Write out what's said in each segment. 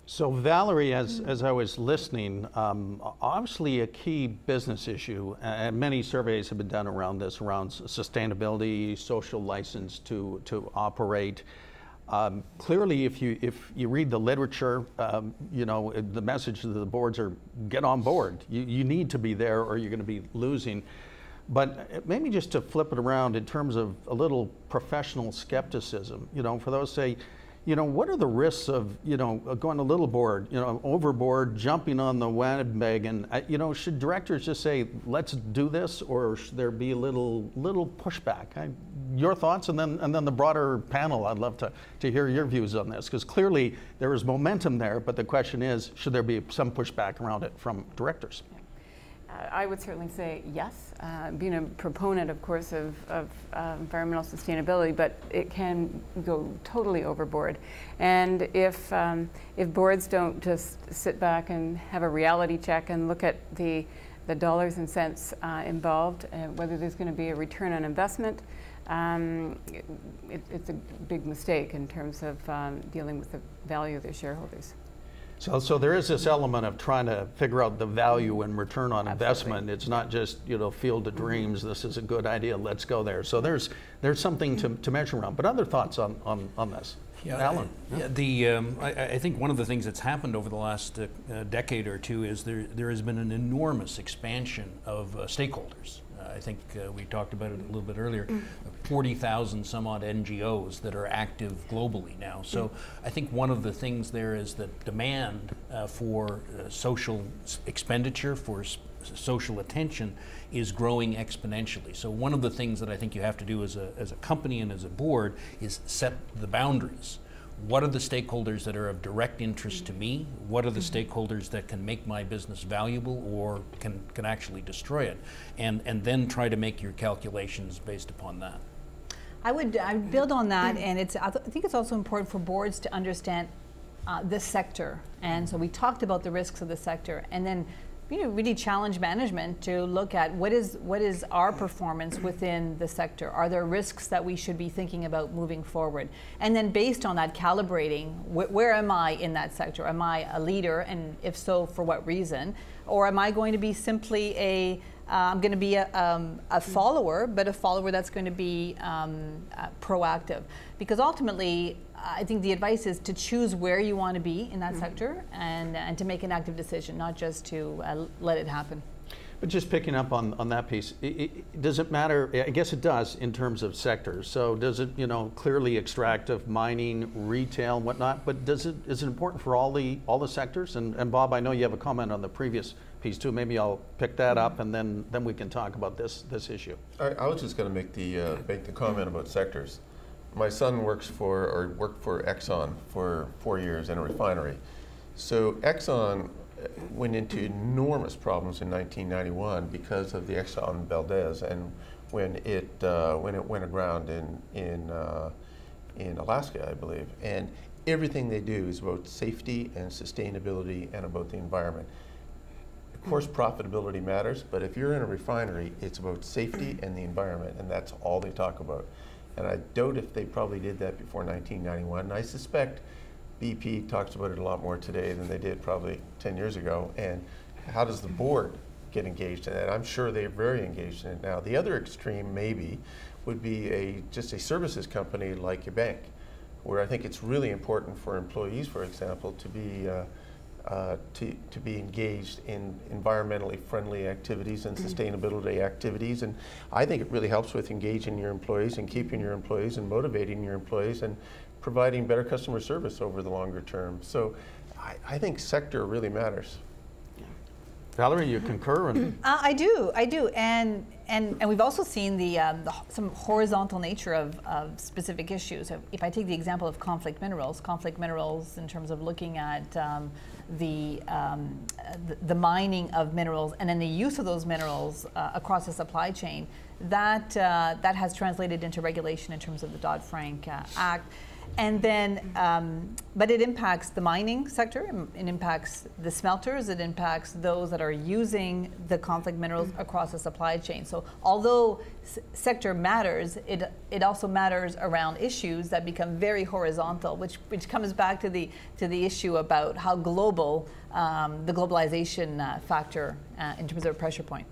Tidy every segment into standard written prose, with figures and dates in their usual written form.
So Valerie, as I was listening, obviously a key business issue, and many surveys have been done around this, around sustainability, social license to operate. Clearly, if you read the literature, you know, the message to the boards are get on board. You need to be there or you're going to be losing. But maybe just to flip it around in terms of a little professional skepticism, you know, for those say, you know, what are the risks of, you know, going a little board, you know, overboard, jumping on the bandwagon? You know, should directors just say, let's do this, or should there be a little pushback? Your thoughts, and then the broader panel. I'd love to hear your views on this, because clearly there is momentum there, but the question is, should there be some pushback around it from directors? I would certainly say yes, being a proponent, of course, of environmental sustainability, but it can go totally overboard. And if boards don't just sit back and have a reality check and look at the dollars and cents involved, whether there's going to be a return on investment, it's a big mistake in terms of dealing with the value of their shareholders. So there is this element of trying to figure out the value and return on Absolutely. investment. It's not just, you know, field of dreams, this is a good idea, let's go there. So there's something to measure around. But other thoughts on this? Yeah, Alan? I think one of the things that's happened over the last decade or two is there has been an enormous expansion of stakeholders. I think we talked about it a little bit earlier, 40,000 some odd NGOs that are active globally now. So I think one of the things there is that demand for social expenditure, for social attention is growing exponentially. So one of the things that I think you have to do as a company and as a board is set the boundaries. What are the stakeholders that are of direct interest to me? What are the stakeholders that can make my business valuable or can actually destroy it? And then try to make your calculations based upon that. I would build on that, and I think it's also important for boards to understand the sector. And so we talked about the risks of the sector, and then really challenge management to look at what is our performance within the sector. Are there risks that we should be thinking about moving forward? And then based on that, calibrating, where am I in that sector? Am I a leader, and if so, for what reason? Or am I going to be simply I'm going to be a follower, but a follower that's going to be proactive? Because ultimately, I think the advice is to choose where you want to be in that sector and to make an active decision, not just to let it happen. But just picking up on that piece, does it matter? I guess it does in terms of sectors. So does it, you know, clearly extractive, mining, retail, whatnot, but is it important for all the sectors? And Bob, I know you have a comment on the previous piece too. Maybe I'll pick that up, and then we can talk about this issue. I was just going to make the comment about sectors. My son worked for Exxon for 4 years in a refinery. So Exxon went into enormous problems in 1991 because of the Exxon Valdez, and when it went aground in Alaska, I believe. And everything they do is about safety and sustainability and about the environment. Of course, profitability matters, but if you're in a refinery, it's about safety and the environment, and that's all they talk about. And I doubt if they probably did that before 1991. And I suspect BP talks about it a lot more today than they did probably 10 years ago. And how does the board get engaged in that? I'm sure they're very engaged in it now. The other extreme maybe would be just a services company like a bank, where I think it's really important for employees, for example, to be engaged in environmentally friendly activities and sustainability activities. And I think it really helps with engaging your employees and keeping your employees and motivating your employees and providing better customer service over the longer term. So I think sector really matters. Valerie, you concur? I do, and we've also seen some horizontal nature of specific issues. If I take the example of conflict minerals in terms of looking at the mining of minerals and then the use of those minerals across the supply chain, that has translated into regulation in terms of the Dodd-Frank Act. And then, but it impacts the mining sector, it impacts the smelters, it impacts those that are using the conflict minerals across the supply chain. So although sector matters, it also matters around issues that become very horizontal, which comes back to the issue about how global the globalization factor in terms of a pressure point.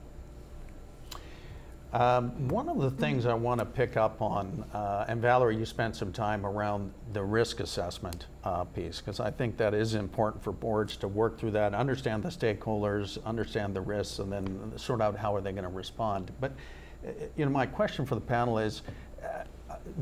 One of the things I want to pick up on, and Valerie, you spent some time around the risk assessment piece, because I think that is important for boards to work through that, understand the stakeholders, understand the risks, and then sort out how are they going to respond. But my question for the panel is,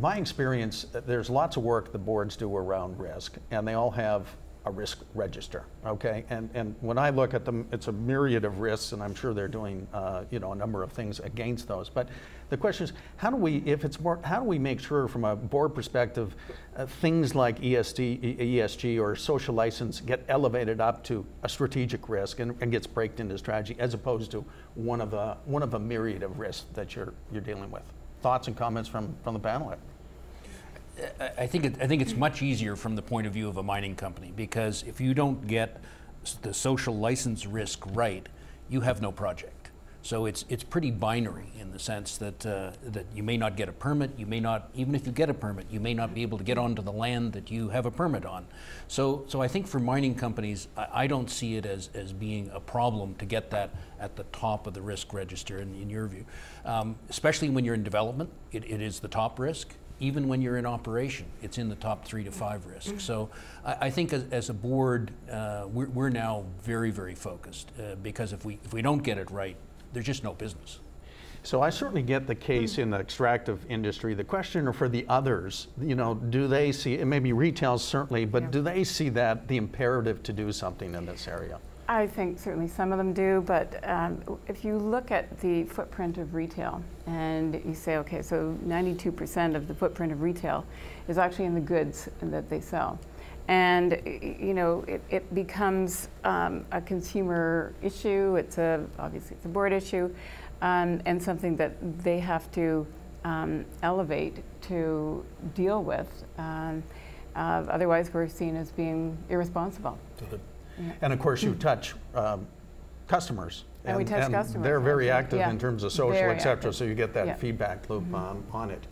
my experience, there's lots of work the boards do around risk, and they all have a risk register, okay? And when I look at them, it's a myriad of risks, and I'm sure they're doing, a number of things against those. But the question is, how do we make sure from a board perspective, things like ESG or social license get elevated up to a strategic risk and gets baked into strategy, as opposed to one of a myriad of risks that you're dealing with? Thoughts and comments from the panel? I think it's much easier from the point of view of a mining company, because if you don't get the social license risk right, you have no project. So it's pretty binary in the sense that that you may not get a permit, you may not, even if you get a permit, you may not be able to get onto the land that you have a permit on. So I think for mining companies, I don't see it as being a problem to get that at the top of the risk register in your view. Especially when you're in development, it is the top risk. Even when you're in operation, it's in the top 3 to 5 risks. So I think as a board, we're now very, very focused because if we don't get it right, there's just no business. So I certainly get the case in the extractive industry. The question for the others, do they see, and maybe retail certainly, but do they see that the imperative to do something in this area? I think certainly some of them do, but if you look at the footprint of retail and you say, okay, so 92% of the footprint of retail is actually in the goods that they sell. And it becomes a consumer issue, obviously it's a board issue, and something that they have to elevate to deal with. Otherwise we're seen as being irresponsible. Yeah. And of course, you touch customers. And we touch customers. They're very active in terms of social, et cetera, active. so you get that feedback loop on it.